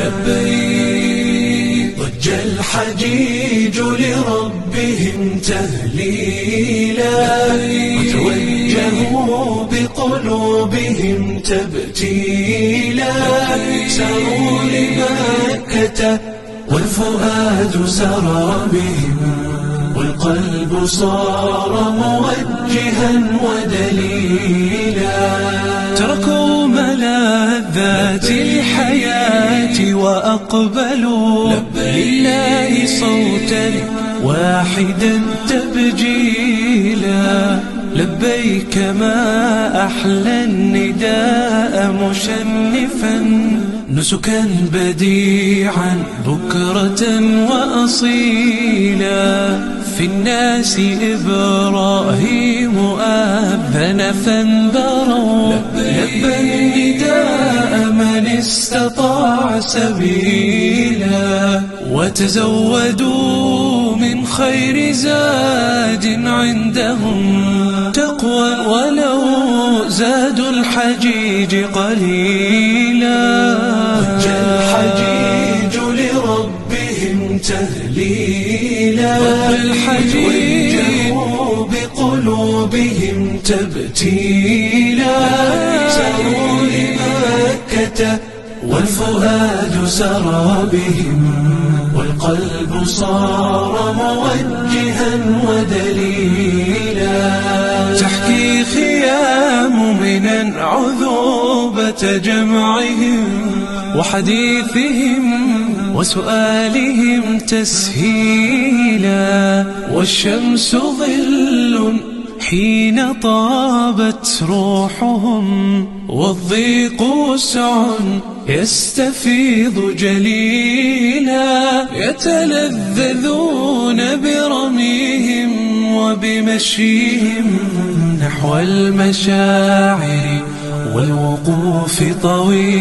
لبيك. ضج الحجيج لربهم تهليلا، وتوجهوا بقلوبهم تبتيلا. ساروا لمكة والفؤاد سرى بهم، والقلب صار موجها ودليلا. تركوا ملاذات الحياة وأقبلوا لله صوتا واحدا تبجيلا. لبيك ما أحلى النداء مشنفا، نسكا بديعا بكرة وأصيلا. في الناس إبراهيم آذن فانبروا، لبى النداء من استطاع سبيلا. وتزودوا من خير زاد عندهم تقوى، ولو زادوا الحجيج قليلا. ضج الحجيج لربهم تهليلا، وجهوا بقلوبهم تبتيلا. ساروا لمكة والفؤاد سرى بهم، والقلب صار موجها ودليلا. تحكي خيام منى عذوبة جمعهم وحديثهم وسؤالهم تسهيلا. والشمس ظل حين طابت روحهم، والضيق وسع يستفيض جليلا. يتلذذون برميهم وبمشيهم نحو المشاعر والوقوف طويلا.